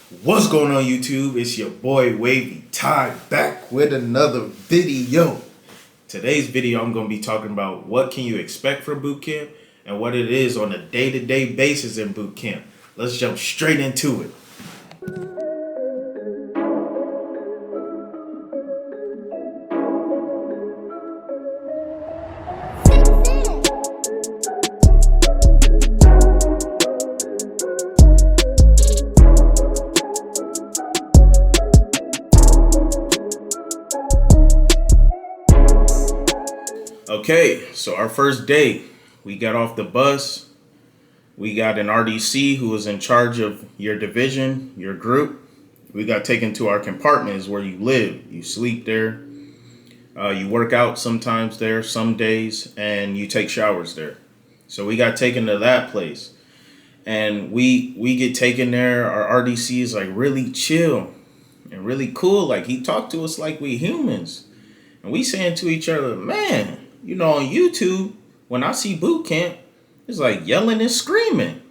What's going on YouTube? It's your boy Wavvy Ty back with another video. Today's video I'm going to be talking about what can you expect from boot camp and what it is on a day-to-day basis in boot camp. Let's jump straight into it. Okay, so our first day, we got off the bus. We got an RDC who was in charge of your division, your group. We got taken to our compartments where you live. You sleep there. You work out sometimes there, some days, and you take showers there. So we got taken to that place. And we get taken there. Our RDC is like really chill and really cool. Like he talked to us like we humans. And we saying to each other, man, you know, on YouTube, when I see boot camp, it's like yelling and screaming.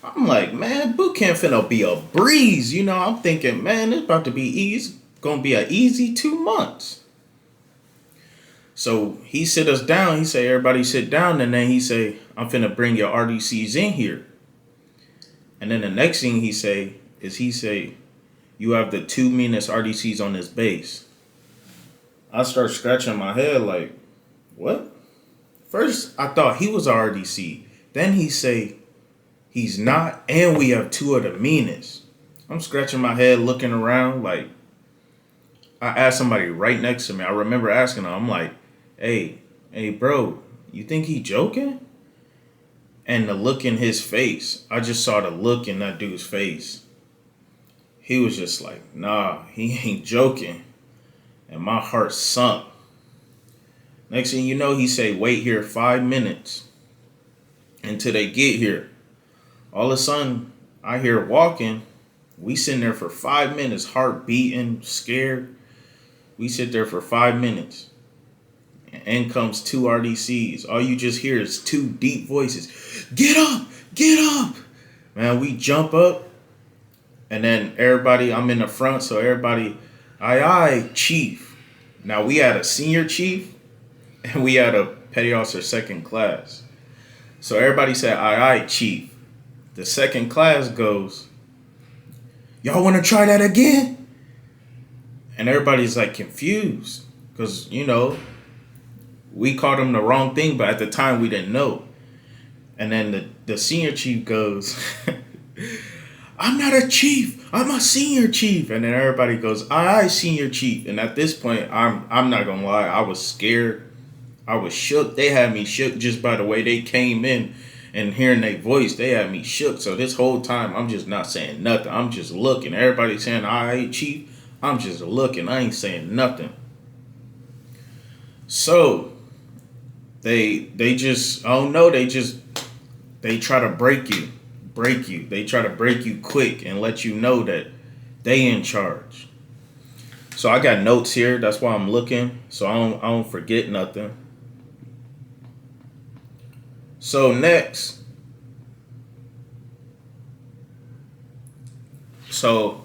I'm like, man, boot camp finna be a breeze. You know, I'm thinking, man, it's about to be easy. Gonna be an easy 2 months. So he sit us down. He say, everybody sit down. And then he say, I'm finna bring your RDCs in here. And then the next thing he say, you have the 2 meanest RDCs on this base. I start scratching my head like, what? First, I thought he was a RDC. Then he say, he's not, and we have 2 of the meanest. I'm scratching my head, looking around like, I asked somebody right next to me. I remember asking him, I'm like, hey, bro, you think he joking? And the look in his face, I just saw the look in that dude's face. He was just like, nah, he ain't joking. And my heart sunk. Next thing you know, he say, wait here 5 minutes until they get here. All of a sudden, I hear walking. We sitting there for 5 minutes, heart beating, scared. We sit there for 5 minutes. And in comes 2 RDCs. All you just hear is 2 deep voices. Get up! Get up! Man, we jump up. And then everybody, I'm in the front, so everybody, aye, chief. Now, we had a senior chief. And we had a petty officer second class. So everybody said, aye, chief. The second class goes, y'all want to try that again? And everybody's like confused. Because, you know, we called them the wrong thing, but at the time we didn't know. And then the senior chief goes, I'm not a chief. I'm a senior chief. And then everybody goes, aye, senior chief. And at this point, I'm not going to lie, I was scared. I was shook. They had me shook just by the way they came in and hearing their voice. They had me shook. So this whole time, I'm just not saying nothing. I'm just looking. Everybody saying, all right, chief. I'm just looking. I ain't saying nothing. So they just, I don't know. They try to break you. They try to break you quick and let you know that they in charge. So I got notes here. That's why I'm looking. So I don't forget nothing. So next, so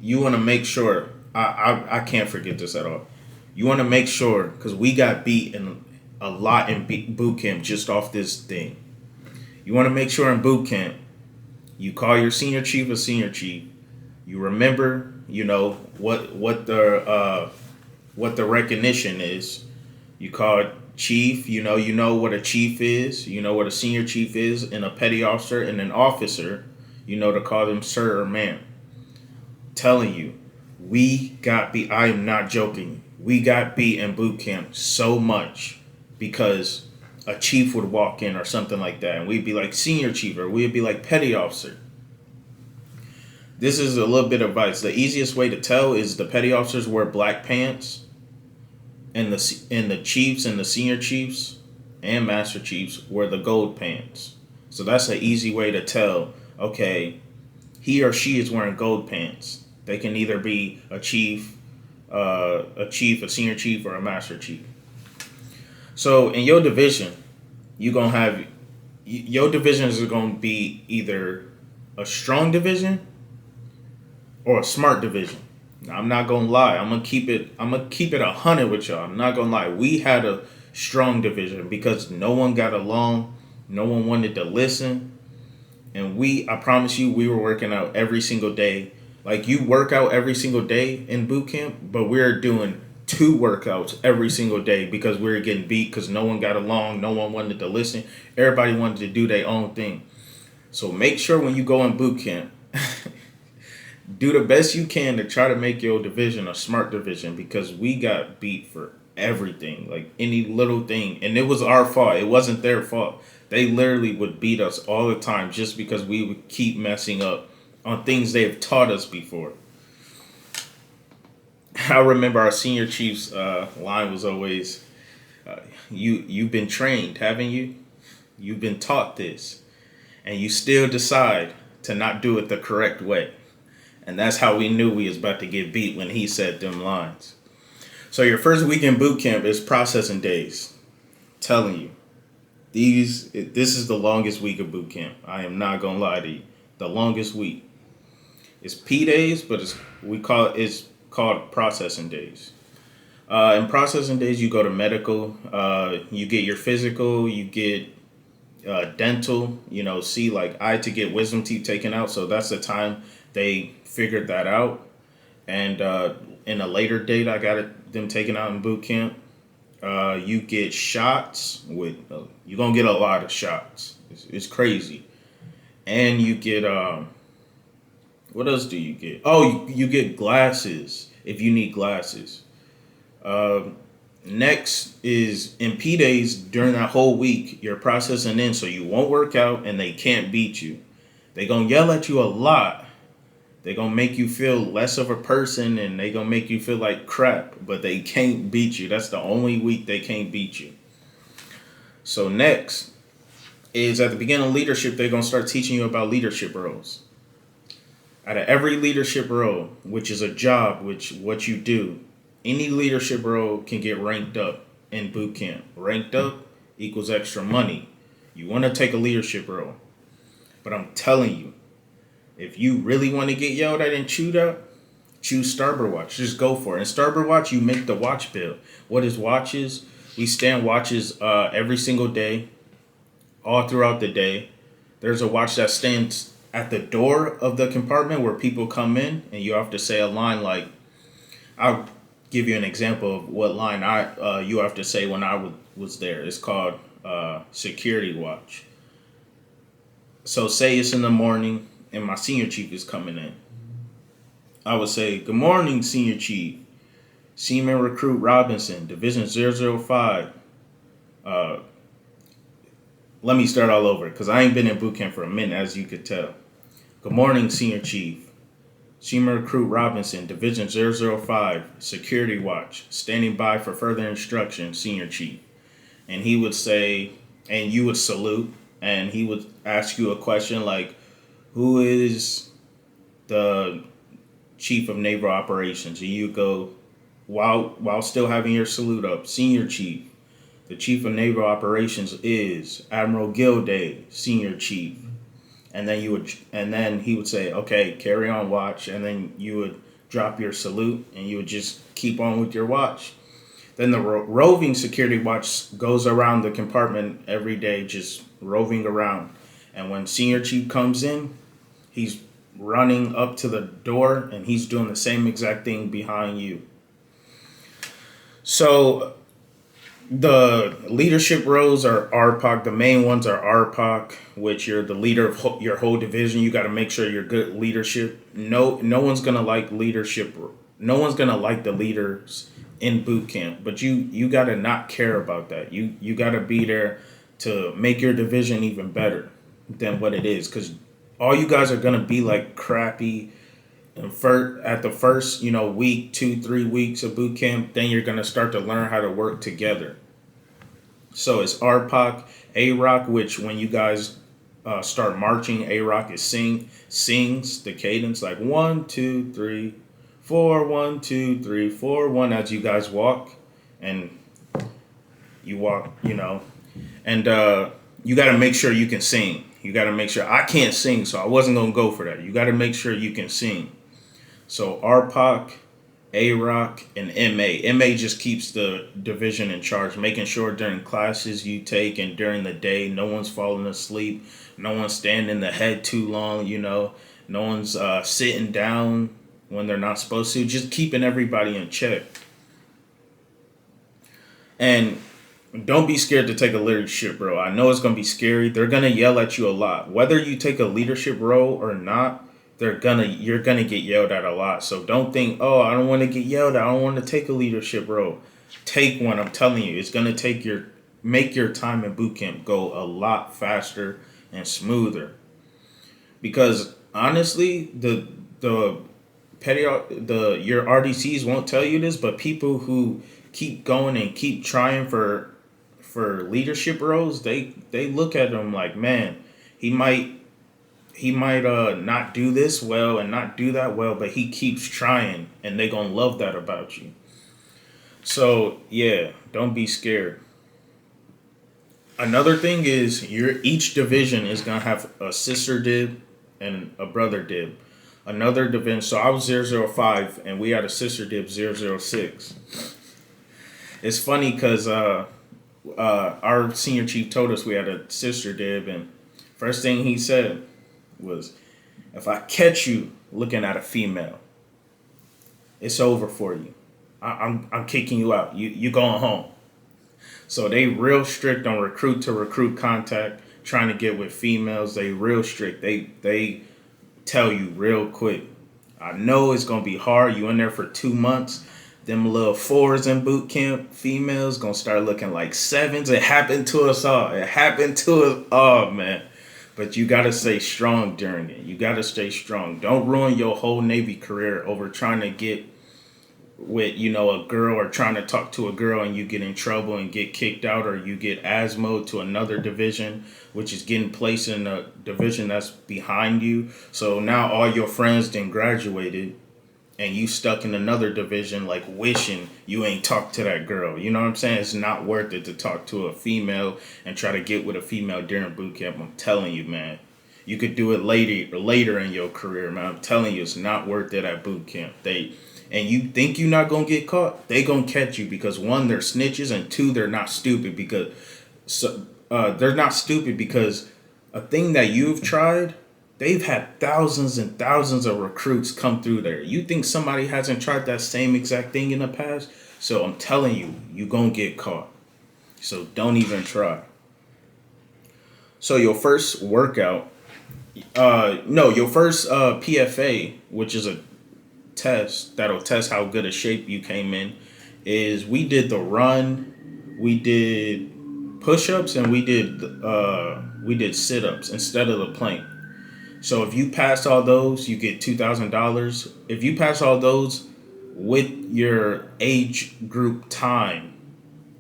you want to make sure, I can't forget this at all. You want to make sure, because we got beat a lot in boot camp just off this thing. You want to make sure in boot camp, you call your senior chief a senior chief. You remember, you know, what the recognition is. You call it chief, you know what a chief is, you know what a senior chief is, and a petty officer and an officer, you know to call them sir or ma'am. Telling you, we got beat. I am not joking. We got beat in boot camp so much because a chief would walk in or something like that, and we'd be like senior chief or we'd be like petty officer. This is a little bit of advice. The easiest way to tell is the petty officers wear black pants. And the chiefs and the senior chiefs and master chiefs wear the gold pants. So that's an easy way to tell, okay, he or she is wearing gold pants. They can either be a chief, a senior chief, or a master chief. So in your division, you're going to have, your divisions are going to be either a strong division or a smart division. I'm not gonna lie. I'm gonna keep it 100 with y'all. I'm not gonna lie. We had a strong division because no one got along. No one wanted to listen. And I promise you, we were working out every single day. Like you work out every single day in boot camp, but we're doing 2 workouts every single day because we were getting beat because no one got along. No one wanted to listen. Everybody wanted to do their own thing. So make sure when you go in boot camp, do the best you can to try to make your division a smart division because we got beat for everything, like any little thing. And it was our fault. It wasn't their fault. They literally would beat us all the time just because we would keep messing up on things they have taught us before. I remember our senior chief's line was always, you've been trained, haven't you? You've been taught this. And you still decide to not do it the correct way. And that's how we knew we was about to get beat when he said them lines. So your first week in boot camp is processing days. I'm telling you, this is the longest week of boot camp. I am not gonna lie to you. The longest week. It's P days, but it's called processing days. In processing days, you go to medical. You get your physical. You get dental. See, like I had to get wisdom teeth taken out, so that's the time they figured that out. And in a later date, I got them taken out in boot camp. You get shots with you're gonna get a lot of shots. It's crazy. And you get what else do you get? Oh, you get glasses if you need glasses. Next is in P days during that whole week, you're processing in, so you won't work out and they can't beat you. They gonna yell at you a lot. They gonna make you feel less of a person and they gonna make you feel like crap, but they can't beat you. That's the only week they can't beat you. So next is at the beginning of leadership, they're gonna start teaching you about leadership roles. Out of every leadership role, which is a job, which what you do, any leadership role can get ranked up in boot camp. Ranked up equals extra money. You want to take a leadership role. But I'm telling you, if you really want to get yelled at and chewed out, choose Starboard Watch. Just go for it. In Starboard Watch, you make the watch bill. What is watches? We stand watches every single day, all throughout the day. There's a watch that stands at the door of the compartment where people come in, and you have to say a line like, I'll give you an example of what line you have to say when I was there. It's called security watch. So say it's in the morning and my senior chief is coming in. I would say, good morning, senior chief. Seaman Recruit Robinson, Division 005. Let me start all over because I ain't been in boot camp for a minute, as you could tell. Good morning, senior chief. Seaman Recruit Robinson, Division 005, Security Watch, standing by for further instruction, Senior Chief. And he would say, and you would salute, and he would ask you a question like, who is the Chief of Naval Operations? And you go, while still having your salute up, Senior Chief. The Chief of Naval Operations is Admiral Gilday, Senior Chief. And then he would say, okay, carry on watch. And then you would drop your salute and you would just keep on with your watch. Then the roving security watch goes around the compartment every day, just roving around. And when senior chief comes in, he's running up to the door and he's doing the same exact thing behind you. So the leadership roles are RPOC. The main ones are RPOC, which you're the leader of your whole division. You got to make sure you're good leadership. No one's gonna like leadership. No one's gonna like the leaders in boot camp. But you got to not care about that. You got to be there to make your division even better than what it is. Because all you guys are gonna be like crappy. At the first, week, 2-3 weeks of boot camp, then you're going to start to learn how to work together. So it's RPOC, AROC, which when you guys start marching, AROC is sings the cadence like 1, 2, 3, 4, 1, 2, 3, 4, 1 as you guys walk. And you walk, and you got to make sure you can sing. You got to make sure. I can't sing, so I wasn't going to go for that. You got to make sure you can sing. So RPOC, A-Rock, and MA. MA just keeps the division in charge, making sure during classes you take and during the day, no one's falling asleep, no one's standing the head too long, no one's sitting down when they're not supposed to, just keeping everybody in check. And don't be scared to take a leadership role. I know it's going to be scary. They're going to yell at you a lot. Whether you take a leadership role or not, you're going to get yelled at a lot. So don't think, "Oh, I don't want to get yelled at. I don't want to take a leadership role." Take one. I'm telling you, it's going to make your time in boot camp go a lot faster and smoother. Because honestly, the your RDCs won't tell you this, but people who keep going and keep trying for leadership roles, they look at them like, man, he might not do this well and not do that well, but he keeps trying, and they gonna love that about you. So yeah, don't be scared. Another thing is each division is gonna have a sister dib and a brother dib. Another division. So I was 005 and we had a sister dib 006. It's funny because our senior chief told us we had a sister dib, and first thing he said was, "If I catch you looking at a female, it's over for you. I'm kicking you out. You going home." So they real strict on recruit to recruit contact, trying to get with females. They real strict. They tell you real quick. I know it's gonna be hard. You in there for 2 months. Them little fours in boot camp, females gonna start looking like sevens. It happened to us all. It happened to us all, man. But you gotta stay strong during it. You gotta stay strong. Don't ruin your whole Navy career over trying to get with a girl, or trying to talk to a girl and you get in trouble and get kicked out, or you get ASMO to another division, which is getting placed in a division that's behind you. So now all your friends then graduated and you stuck in another division, like wishing you ain't talked to that girl. You know what I'm saying? It's not worth it to talk to a female and try to get with a female during boot camp. I'm telling you, man. You could do it later in your career, man. I'm telling you, it's not worth it at boot camp. And you think you're not gonna get caught, they gonna catch you, because one, they're snitches, and two, they're not stupid because they're not stupid because a thing that you've tried, they've had thousands and thousands of recruits come through there. You think somebody hasn't tried that same exact thing in the past? So I'm telling you, you gonna get caught. So don't even try. So your first workout, your first PFA, which is a test that'll test how good a shape you came in, is we did the run, we did push-ups, and we did sit-ups instead of the plank. So if you pass all those, you get $2,000. If you pass all those with your age group time,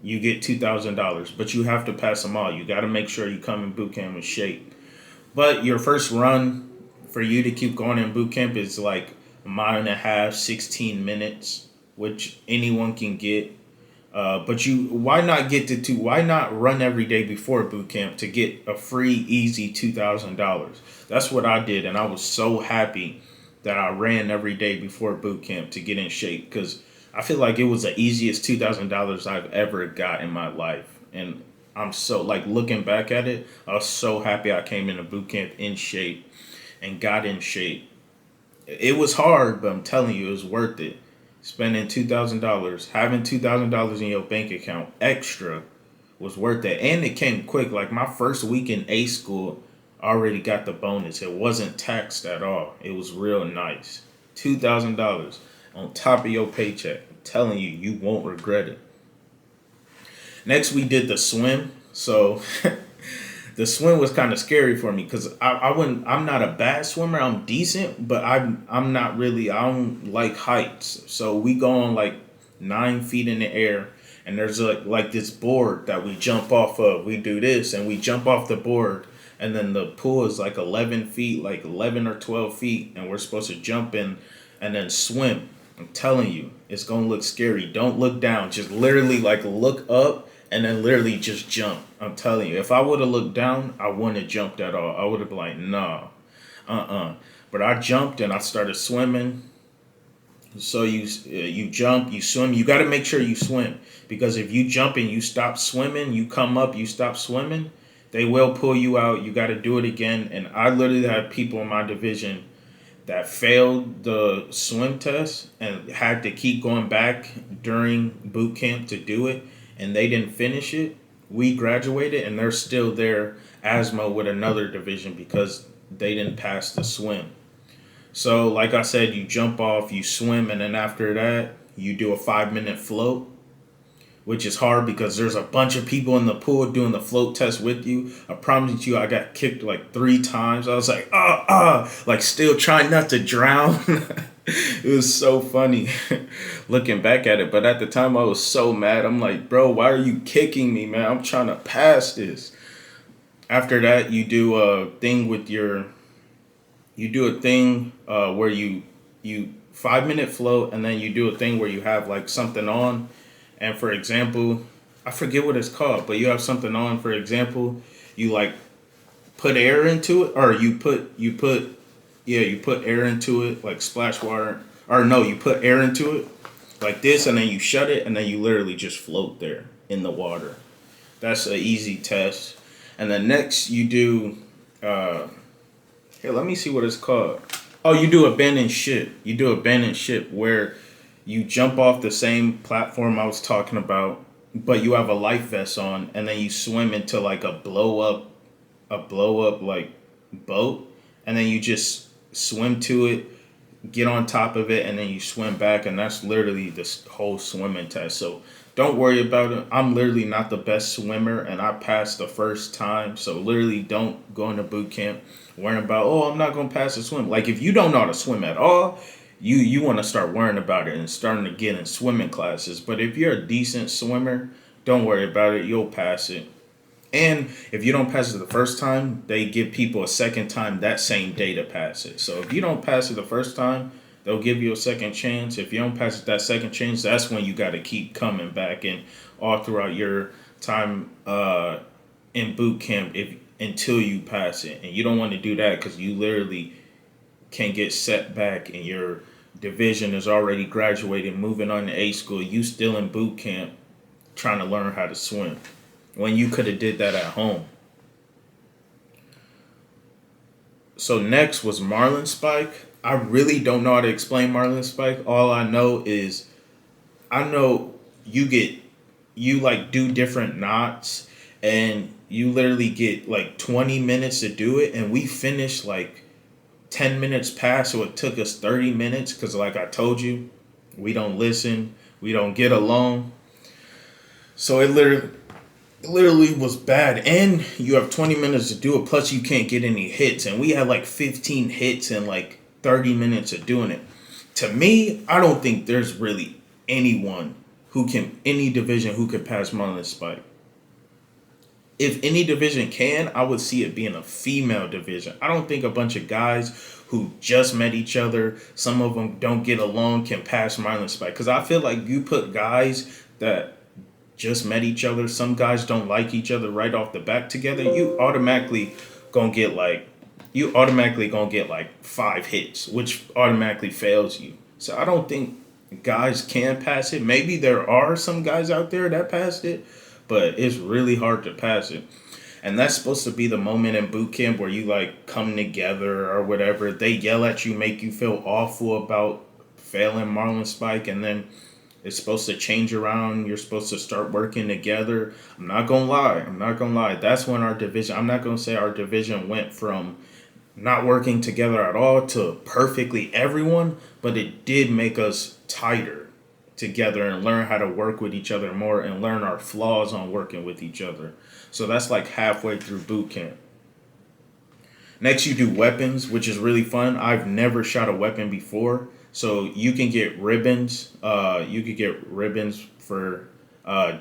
you get $2,000. But you have to pass them all. You got to make sure you come in boot camp in shape. But your first run for you to keep going in boot camp is like a mile and a half, 16 minutes, which anyone can get. But why not run every day before boot camp to get a free, easy $2,000? That's what I did, and I was so happy that I ran every day before boot camp to get in shape, because I feel like it was the easiest $2,000 I've ever got in my life. And I'm so, looking back at it, I was so happy I came into boot camp in shape and got in shape. It was hard, but I'm telling you, it was worth it. Spending $2,000, having $2,000 in your bank account extra was worth it. And it came quick. Like my first week in A school, I already got the bonus. It wasn't taxed at all. It was real nice. $2,000 on top of your paycheck. I'm telling you, you won't regret it. Next, we did the swim. So the swim was kind of scary for me because I'm not a bad swimmer. I'm decent, but I'm not really. I don't like heights. So we go on like 9 feet in the air, and there's like this board that we jump off of. We do this, and we jump off the board, and then the pool is like 11 feet, like 11 or 12 feet, and we're supposed to jump in and then swim. I'm telling you, it's gonna look scary. Don't look down. Just literally look up and then literally just jump. I'm telling you, if I would have looked down, I wouldn't have jumped at all. I would have been like, nah, But I jumped and I started swimming. So you jump, you swim. You got to make sure you swim, because if you jump and you stop swimming, you come up, you stop swimming, they will pull you out. You got to do it again. And I literally had people in my division that failed the swim test and had to keep going back during boot camp to do it, and they didn't finish it. We graduated, and they're still there asthma with another division because they didn't pass the swim. So, like I said, you jump off, you swim, and then after that, you do a 5 minute float, which is hard because there's a bunch of people in the pool doing the float test with you. I promise you, I got kicked like 3 times. I was like, like still trying not to drown. It was so funny looking back at it. But at the time, I was so mad. I'm like, bro, why are you kicking me, man? I'm trying to pass this. After that, you do a thing with your you do a thing where you 5 minute float, and then you do a thing where you have like something on, and for example, I forget what it's called, but you have something on. For example, you like put air into it, or you put air into it like splash water, or no, you put air into it like this, and then you shut it, and then you literally just float there in the water. That's an easy test. And then next you do here, let me see what it's called. Oh, you do abandoned ship. You do abandoned ship where you jump off the same platform I was talking about, but you have a life vest on, and then you swim into like a blow up like boat, and then you just swim to it, get on top of it, and then you swim back, and that's literally this whole swimming test. So don't worry about it. I'm literally not the best swimmer, and I passed the first time. So literally, don't go into boot camp worrying about, oh, I'm not gonna pass the swim. Like if you don't know how to swim at all, you want to start worrying about it and starting to get in swimming classes. But if you're a decent swimmer, don't worry about it. You'll pass it. And if you don't pass it the first time, they give people a second time that same day to pass it. So if you don't pass it the first time, they'll give you a second chance. If you don't pass it that second chance, that's when you got to keep coming back. And all throughout your time in boot camp, if until you pass it. And you don't want to do that because you literally can get set back, and your division is already graduated, moving on to A school. You still in boot camp trying to learn how to swim when you could have did that at home. So next was Marlin Spike. I really don't know how to explain Marlin Spike. All I know is I know you like do different knots, and you literally get like 20 minutes to do it, and we finished like 10 minutes past, so it took us 30 minutes because like I told you, we don't listen, we don't get along. So it literally was bad, and you have 20 minutes to do it, plus you can't get any hits, and we had like 15 hits in like 30 minutes of doing it. To me, I don't think there's really anyone any division who could pass Marlin Spike. If any division can, I would see it being a female division. I don't think a bunch of guys who just met each other, some of them don't get along, can pass Marlin Spike. Because I feel like you put guys that just met each other, some guys don't like each other right off the bat together, you automatically gonna get like 5 hits, which automatically fails you. So I don't think guys can pass it. Maybe there are some guys out there that passed it, but it's really hard to pass it. And that's supposed to be the moment in boot camp where you like come together or whatever. They yell at you, make you feel awful about failing Marlin Spike, and then it's supposed to change around. You're supposed to start working together. I'm not gonna lie. That's when our division, I'm not gonna say our division went from not working together at all to perfectly everyone, but it did make us tighter together and learn how to work with each other more and learn our flaws on working with each other. So that's like halfway through boot camp. Next, you do weapons, which is really fun. I've never shot a weapon before. So you can get ribbons. You could get ribbons for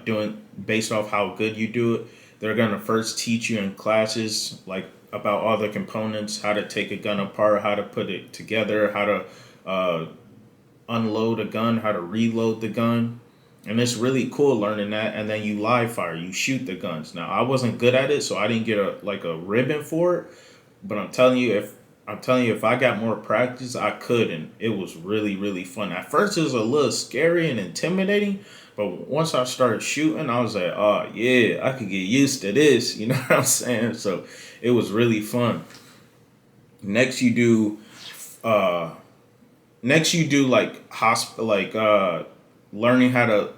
doing based off how good you do it. They're gonna first teach you in classes like about all the components, how to take a gun apart, how to put it together, how to unload a gun, how to reload the gun. And it's really cool learning that. And then you live fire, you shoot the guns. Now I wasn't good at it, so I didn't get a ribbon for it. But I'm telling you, I'm telling you, if I got more practice, I could, and it was really, really fun. At first, it was a little scary and intimidating, but once I started shooting, I was like, oh yeah, I could get used to this. You know what I'm saying? So it was really fun. Next, you do, uh, next you do like learning how to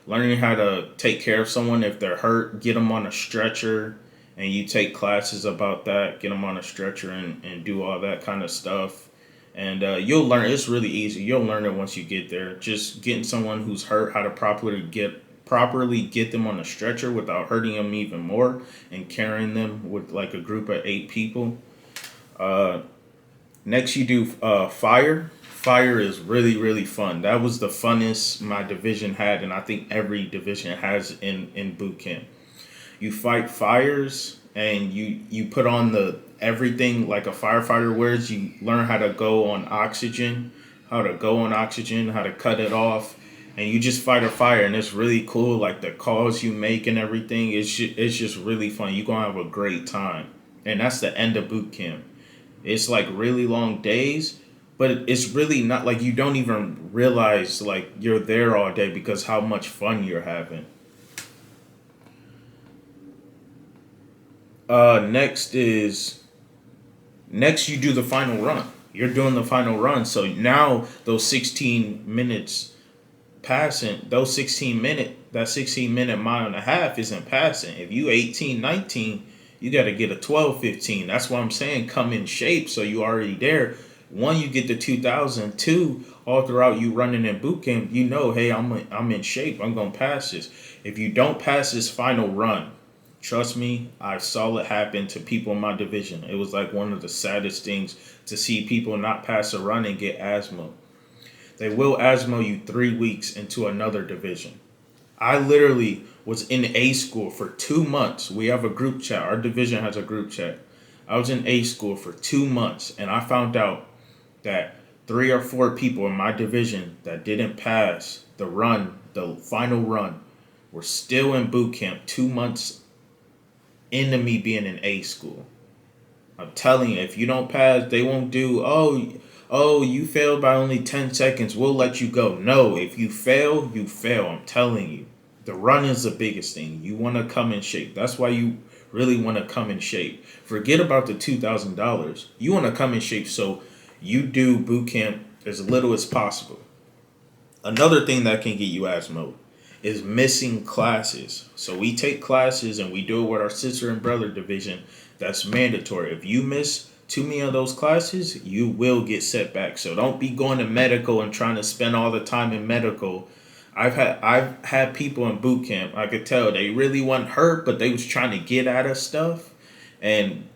learning how to take care of someone if they're hurt, get them on a stretcher, and you take classes about that, get them on a stretcher and do all that kind of stuff. And you'll learn. It's really easy. You'll learn it once you get there. Just getting someone who's hurt, how to properly get them on a stretcher without hurting them even more, and carrying them with like a group of 8 people. Uh, Next, you do fire. Fire is really, really fun. That was the funnest my division had, and I think every division has in boot camp. You fight fires, and you put on the everything like a firefighter wears. You learn how to go on oxygen, how to cut it off, and you just fight a fire, and it's really cool. Like the calls you make and everything, it's just really fun. You're gonna have a great time, and that's the end of boot camp. It's like really long days, but it's really not like you don't even realize like you're there all day because how much fun you're having. Next is next you do the final run. You're doing the final run. So now those 16 minutes passing, that 16-minute mile and a half isn't passing. If you 18, 19, you got to get a 12, 15. That's why I'm saying come in shape so you already there. One, you get the 2,000. Two, all throughout you running in boot camp, you know, hey, I'm in shape. I'm going to pass this. If you don't pass this final run, trust me, I saw it happen to people in my division. It was like one of the saddest things to see people not pass a run and get asthma. They will asthma you 3 weeks into another division. I literally was in A school for 2 months. We have a group chat. Our division has a group chat. I was in A school for 2 months, and I found out that 3 or 4 people in my division that didn't pass the final run, were still in boot camp 2 months into me being in A school. I'm telling you, if you don't pass, they won't do, you failed by only 10 seconds. We'll let you go. No, if you fail, you fail. I'm telling you. The run is the biggest thing. You want to come in shape. That's why you really want to come in shape. Forget about the $2,000. You want to come in shape so you do boot camp as little as possible. Another thing that can get you asthma is missing classes. So we take classes and we do it with our sister and brother division. That's mandatory. If you miss too many of those classes, you will get set back. So don't be going to medical and trying to spend all the time in medical. I've had people in boot camp. I could tell they really wasn't hurt, but they was trying to get out of stuff and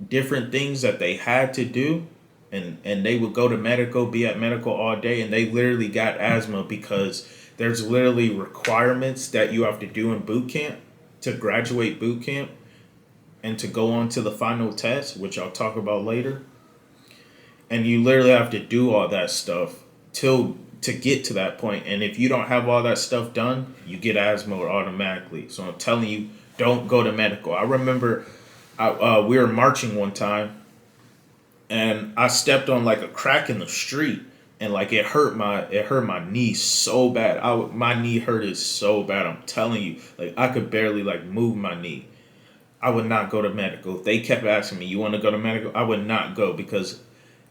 different things that they had to do. And they would go to medical, be at medical all day, and they literally got asthma because there's literally requirements that you have to do in boot camp to graduate boot camp and to go on to the final test, which I'll talk about later. And you literally have to do all that stuff to get to that point. And if you don't have all that stuff done, you get asthma automatically. So I'm telling you, don't go to medical. I remember we were marching one time, and I stepped on like a crack in the street, and like it hurt my knee so bad. My knee hurted so bad. I'm telling you, like I could barely like move my knee. I would not go to medical. If they kept asking me, "You want to go to medical?" I would not go because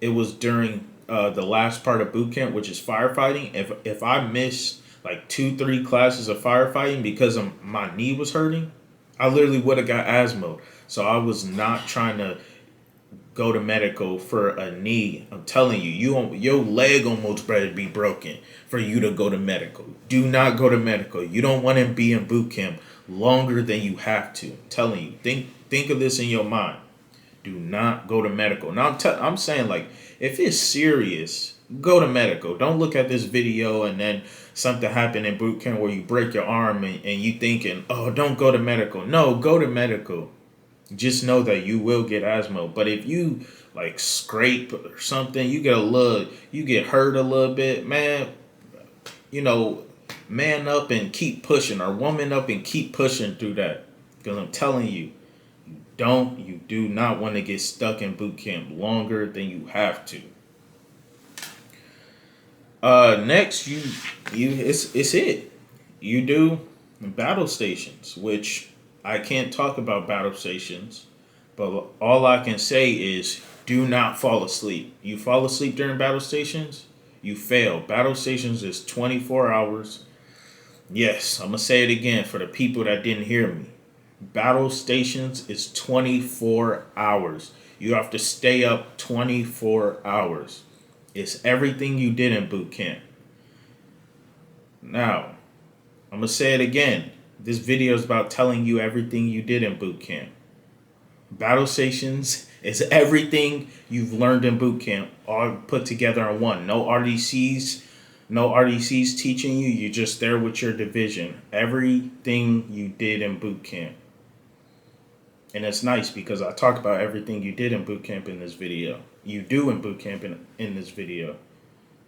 it was during the last part of boot camp, which is firefighting. If I missed like 2-3 classes of firefighting because my knee was hurting, I literally would have got asthma. So I was not trying to go to medical for a knee. I'm telling you, your leg almost better be broken for you to go to medical. Do not go to medical. You don't want to be in boot camp longer than you have to. I'm telling you, think of this in your mind. Do not go to medical. Now I'm saying like if it's serious, go to medical. Don't look at this video and then something happened in boot camp where you break your arm and you thinking, oh, don't go to medical. No, go to medical. Just know that you will get asthma. But if you like scrape or something, you get hurt a little bit, man, man up and keep pushing, or woman up and keep pushing through that. Because I'm telling you, You do not want to get stuck in boot camp longer than you have to. Next, it's it. You do battle stations, which I can't talk about battle stations, but all I can say is do not fall asleep. You fall asleep during battle stations, you fail. Battle stations is 24 hours. Yes, I'm gonna say it again for the people that didn't hear me. Battle stations is 24 hours. You have to stay up 24 hours. It's everything you did in boot camp. Now, I'm going to say it again. This video is about telling you everything you did in boot camp. Battle stations is everything you've learned in boot camp, all put together in one. No RDCs teaching you. You're just there with your division. Everything you did in boot camp. And it's nice because I talk about everything you did in boot camp in this video. You do in boot camp in this video.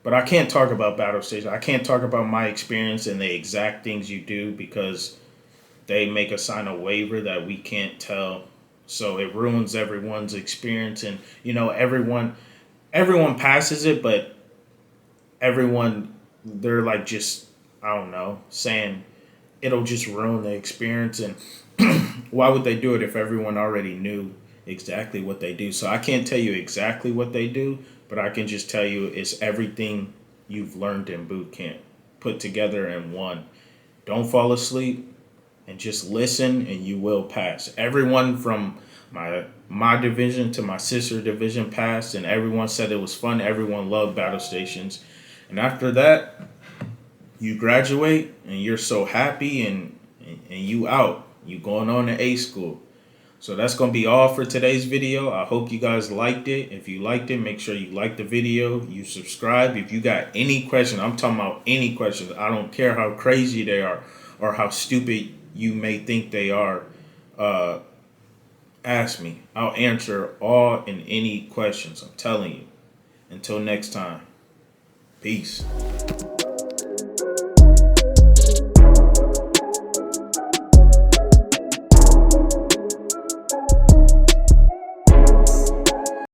But I can't talk about battle stations. I can't talk about my experience and the exact things you do because they make us sign a waiver that we can't tell. So it ruins everyone's experience. And, everyone passes it, but they're like just, I don't know, saying it'll just ruin the experience. And why would they do it if everyone already knew exactly what they do? So I can't tell you exactly what they do, but I can just tell you it's everything you've learned in boot camp put together in one. Don't fall asleep and just listen and you will pass. Everyone from my division to my sister division passed and everyone said it was fun. Everyone loved battle stations. And after that, you graduate and you're so happy and you out. You going on to A school. So that's going to be all for today's video. I hope you guys liked it. If you liked it, make sure you like the video. You subscribe. If you got any questions, I'm talking about any questions. I don't care how crazy they are or how stupid you may think they are. Ask me. I'll answer all and any questions. I'm telling you. Until next time. Peace.